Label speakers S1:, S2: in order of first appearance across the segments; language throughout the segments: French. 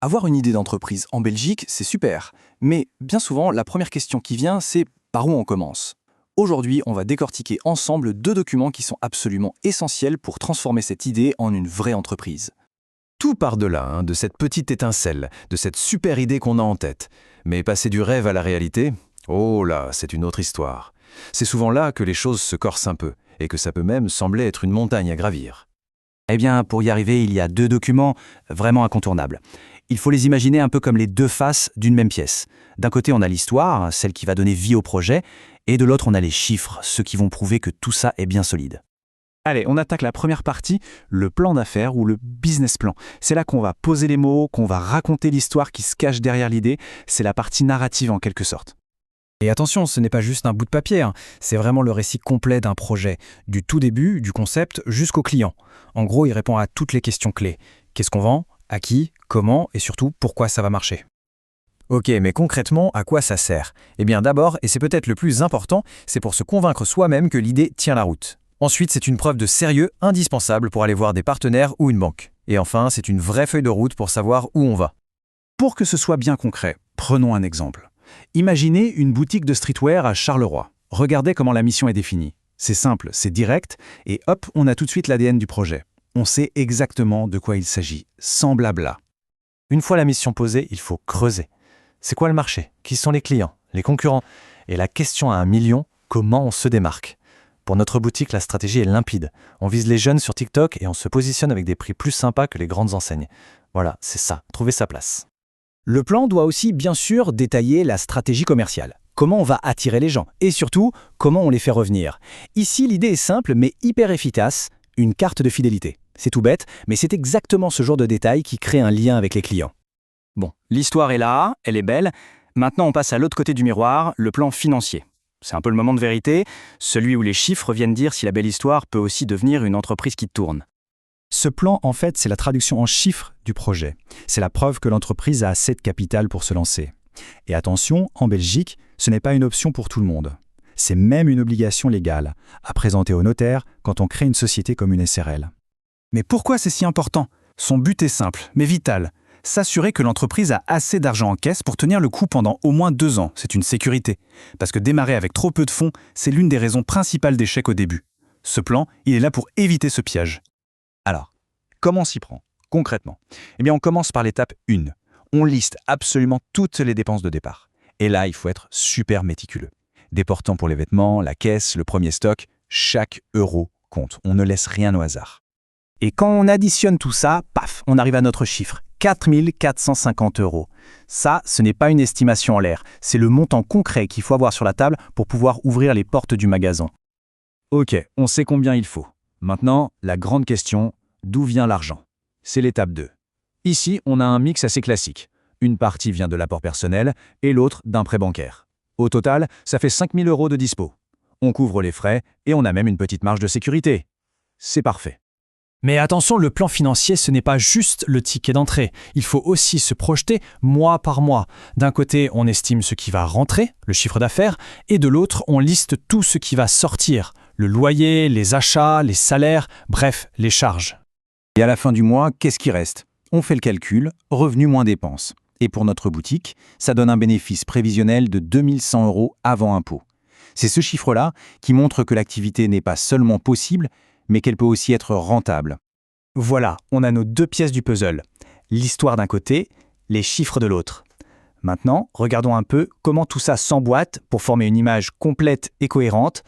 S1: Avoir une idée d'entreprise en Belgique, c'est super. Mais bien souvent, la première question qui vient, c'est par où on commence. Aujourd'hui, on va décortiquer ensemble deux documents qui sont absolument essentiels pour transformer cette idée en une vraie entreprise.
S2: Tout part de là, de cette petite étincelle, de cette super idée qu'on a en tête. Mais passer du rêve à la réalité, oh là, c'est une autre histoire. C'est souvent là que les choses se corsent un peu, et que ça peut même sembler être une montagne à gravir.
S3: Eh bien, pour y arriver, il y a deux documents vraiment incontournables. Il faut les imaginer un peu comme les deux faces d'une même pièce. D'un côté, on a l'histoire, celle qui va donner vie au projet, et de l'autre, on a les chiffres, ceux qui vont prouver que tout ça est bien solide.
S4: Allez, on attaque la première partie, le plan d'affaires ou le business plan. C'est là qu'on va poser les mots, qu'on va raconter l'histoire qui se cache derrière l'idée. C'est la partie narrative en quelque sorte.
S5: Et attention, ce n'est pas juste un bout de papier, c'est vraiment le récit complet d'un projet, du tout début, du concept, jusqu'au client. En gros, il répond à toutes les questions clés. Qu'est-ce qu'on vend? À qui? Comment? Et surtout, pourquoi ça va marcher?
S2: Ok, mais concrètement, à quoi ça sert? Eh bien d'abord, et c'est peut-être le plus important, c'est pour se convaincre soi-même que l'idée tient la route. Ensuite, c'est une preuve de sérieux indispensable pour aller voir des partenaires ou une banque. Et enfin, c'est une vraie feuille de route pour savoir où on va.
S4: Pour que ce soit bien concret, prenons un exemple. Imaginez une boutique de streetwear à Charleroi. Regardez comment la mission est définie. C'est simple, c'est direct, et hop, on a tout de suite l'ADN du projet. On sait exactement de quoi il s'agit, sans blabla.
S2: Une fois la mission posée, il faut creuser. C'est quoi le marché? Qui sont les clients? Les concurrents? Et la question à 1 million, comment on se démarque? Pour notre boutique, la stratégie est limpide. On vise les jeunes sur TikTok et on se positionne avec des prix plus sympas que les grandes enseignes. Voilà, c'est ça, trouver sa place.
S3: Le plan doit aussi, bien sûr, détailler la stratégie commerciale. Comment on va attirer les gens et surtout, comment on les fait revenir. Ici, l'idée est simple mais hyper efficace, une carte de fidélité. C'est tout bête, mais c'est exactement ce genre de détail qui crée un lien avec les clients.
S1: Bon, l'histoire est là, elle est belle. Maintenant, on passe à l'autre côté du miroir, le plan financier. C'est un peu le moment de vérité, celui où les chiffres viennent dire si la belle histoire peut aussi devenir une entreprise qui tourne.
S4: Ce plan, en fait, c'est la traduction en chiffres du projet. C'est la preuve que l'entreprise a assez de capital pour se lancer. Et attention, en Belgique, ce n'est pas une option pour tout le monde. C'est même une obligation légale, à présenter au notaire quand on crée une société comme une SRL. Mais pourquoi c'est si important? Son but est simple, mais vital. S'assurer que l'entreprise a assez d'argent en caisse pour tenir le coup pendant au moins 2 ans, c'est une sécurité. Parce que démarrer avec trop peu de fonds, c'est l'une des raisons principales d'échec au début. Ce plan, il est là pour éviter ce piège. Alors, comment on s'y prend, concrètement? Eh bien, on commence par l'étape 1. On liste absolument toutes les dépenses de départ. Et là, il faut être super méticuleux. Déportant pour les vêtements, la caisse, le premier stock, chaque euro compte. On ne laisse rien au hasard.
S3: Et quand on additionne tout ça, paf, on arrive à notre chiffre. 4 450 €. Ça, ce n'est pas une estimation en l'air. C'est le montant concret qu'il faut avoir sur la table pour pouvoir ouvrir les portes du magasin.
S4: Ok, on sait combien il faut. Maintenant, la grande question, d'où vient l'argent? C'est l'étape 2. Ici, on a un mix assez classique. Une partie vient de l'apport personnel et l'autre d'un prêt bancaire. Au total, ça fait 5 000 € de dispo. On couvre les frais et on a même une petite marge de sécurité. C'est parfait.
S5: Mais attention, le plan financier, ce n'est pas juste le ticket d'entrée. Il faut aussi se projeter mois par mois. D'un côté, on estime ce qui va rentrer, le chiffre d'affaires, et de l'autre, on liste tout ce qui va sortir. Le loyer, les achats, les salaires, bref, les charges.
S4: Et à la fin du mois, qu'est-ce qui reste? On fait le calcul, revenus moins dépenses. Et pour notre boutique, ça donne un bénéfice prévisionnel de 2 100 € avant impôt. C'est ce chiffre-là qui montre que l'activité n'est pas seulement possible, mais qu'elle peut aussi être rentable.
S3: Voilà, on a nos deux pièces du puzzle. L'histoire d'un côté, les chiffres de l'autre. Maintenant, regardons un peu comment tout ça s'emboîte pour former une image complète et cohérente.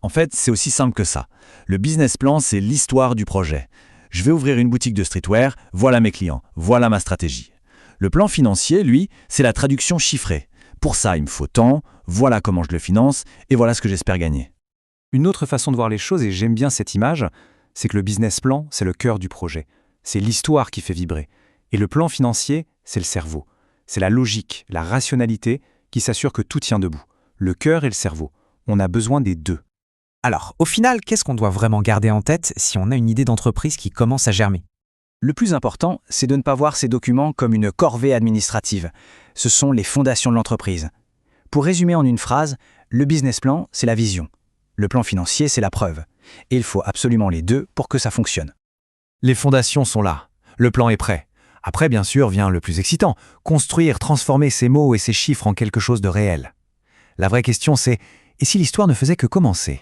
S2: En fait, c'est aussi simple que ça. Le business plan, c'est l'histoire du projet. Je vais ouvrir une boutique de streetwear, voilà mes clients, voilà ma stratégie. Le plan financier, lui, c'est la traduction chiffrée. Pour ça, il me faut tant, voilà comment je le finance, et voilà ce que j'espère gagner.
S4: Une autre façon de voir les choses, et j'aime bien cette image, c'est que le business plan, c'est le cœur du projet. C'est l'histoire qui fait vibrer. Et le plan financier, c'est le cerveau. C'est la logique, la rationalité qui s'assure que tout tient debout. Le cœur et le cerveau. On a besoin des deux.
S6: Alors, au final, qu'est-ce qu'on doit vraiment garder en tête si on a une idée d'entreprise qui commence à germer?
S3: Le plus important, c'est de ne pas voir ces documents comme une corvée administrative. Ce sont les fondations de l'entreprise. Pour résumer en une phrase, le business plan, c'est la vision. Le plan financier, c'est la preuve. Et il faut absolument les deux pour que ça fonctionne.
S2: Les fondations sont là. Le plan est prêt. Après, bien sûr, vient le plus excitant, construire, transformer ces mots et ces chiffres en quelque chose de réel. La vraie question, c'est, et si l'histoire ne faisait que commencer ?